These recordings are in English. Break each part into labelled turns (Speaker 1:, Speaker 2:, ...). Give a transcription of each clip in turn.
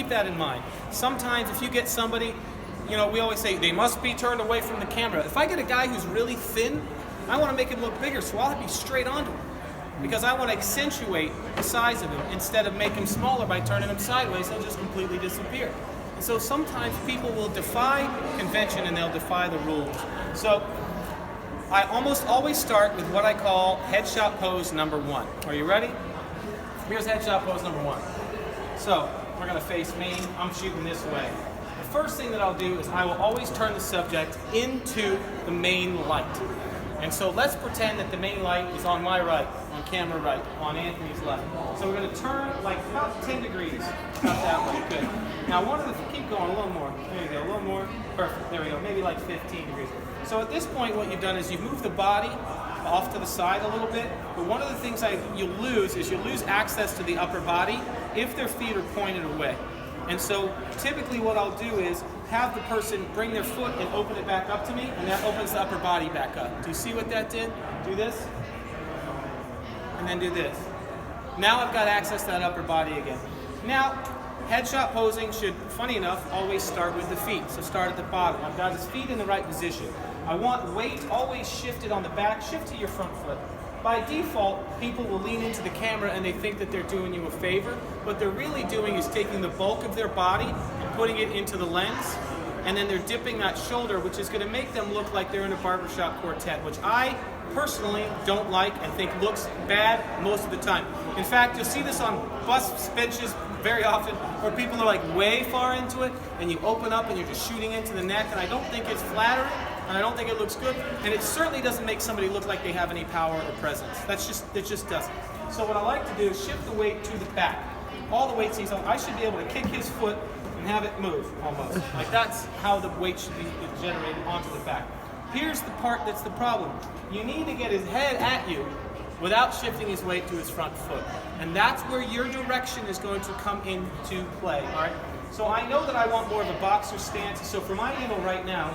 Speaker 1: keep that in mind. Sometimes if you get somebody, you know, we always say they must be turned away from the camera. If I get a guy who's really thin, I want to make him look bigger, so I'll be straight onto him. Because I want to accentuate the size of him instead of make him smaller by turning him sideways, he'll just completely disappear. And so sometimes people will defy convention and they'll defy the rules. So I almost always start with what I call headshot pose number 1. Are you ready? Here's headshot pose number 1. So we're going to face me. I'm shooting this way. The first thing that I'll do is I will always turn the subject into the main light. And so let's pretend that the main light is on my right, on camera right, on Anthony's left. So we're going to turn like about 10 degrees, about that way. Good. Now keep going a little more. There you go, a little more. Perfect. There we go. Maybe like 15 degrees. So at this point, what you've done is you've moved the body off to the side a little bit. But one of the things you'll lose access to the upper body if their feet are pointed away. And so typically what I'll do is have the person bring their foot and open it back up to me, and that opens the upper body back up. Do you see what that did? Do this, and then do this. Now I've got access to that upper body again. Now, headshot posing should, funny enough, always start with the feet. So start at the bottom. I've got his feet in the right position. I want weight always shifted on the back. Shift to your front foot. By default, people will lean into the camera and they think that they're doing you a favor. What they're really doing is taking the bulk of their body and putting it into the lens, and then they're dipping that shoulder, which is going to make them look like they're in a barbershop quartet, which I personally don't like and think looks bad most of the time. In fact, you'll see this on bus benches very often where people are like way far into it and you open up and you're just shooting into the neck, and I don't think it's flattering. And I don't think it looks good, and it certainly doesn't make somebody look like they have any power or presence. It just doesn't. So what I like to do is shift the weight to the back. All the weight sees, I should be able to kick his foot and have it move, almost. Like that's how the weight should be generated onto the back. Here's the part that's the problem. You need to get his head at you without shifting his weight to his front foot. And that's where your direction is going to come into play, all right? So I know that I want more of a boxer stance, so for my angle right now,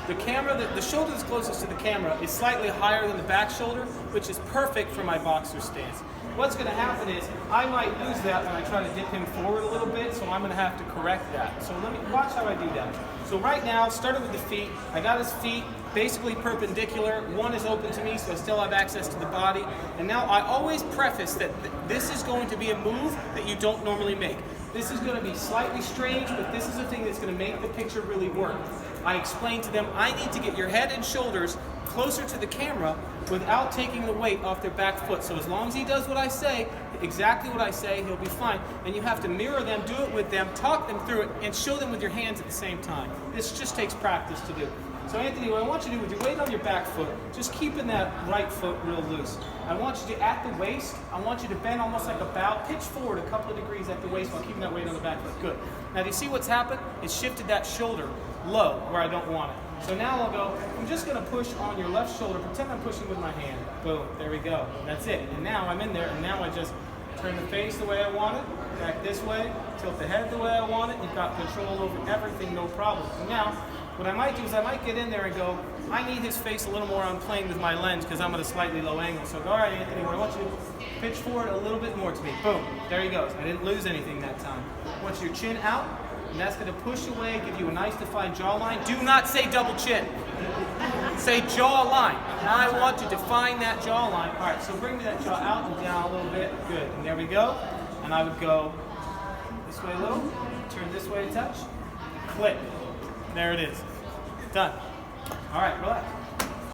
Speaker 1: the shoulder that's closest to the camera is slightly higher than the back shoulder, which is perfect for my boxer stance. What's going to happen is I might lose that when I try to dip him forward a little bit, so I'm going to have to correct that. So let me watch how I do that. So right now, started with the feet. I got his feet basically perpendicular. One is open to me, so I still have access to the body. And now I always preface that this is going to be a move that you don't normally make. This is going to be slightly strange, but this is the thing that's going to make the picture really work. I explain to them, I need to get your head and shoulders closer to the camera without taking the weight off their back foot. So as long as he does what I say, exactly what I say, he'll be fine. And you have to mirror them, do it with them, talk them through it, and show them with your hands at the same time. This just takes practice to do. So Anthony, what I want you to do with your weight on your back foot, just keeping that right foot real loose. I want you to, at the waist, I want you to bend almost like a bow, pitch forward a couple of degrees at the waist while keeping that weight on the back foot. Good. Now do you see what's happened? It shifted that shoulder low where I don't want it. So now I'll go, I'm just going to push on your left shoulder, pretend I'm pushing with my hand. Boom, there we go. That's it. And now I'm in there, and now I just turn the face the way I want it, back this way, tilt the head the way I want it. You've got control over everything, no problem. And now, what I might do is I might get in there and go, I need his face a little more on plane with my lens because I'm at a slightly low angle. So go, all right, Anthony, I want you to pitch forward a little bit more to me. Boom, there he goes. I didn't lose anything that time. I want your chin out, and that's going to push away, give you a nice defined jawline. Do not say double chin. Say jawline. I want to define that jawline. All right, so bring me that jaw out and down a little bit. Good, and there we go. And I would go this way a little, turn this way a touch, click. There it is. Done. All right, relax.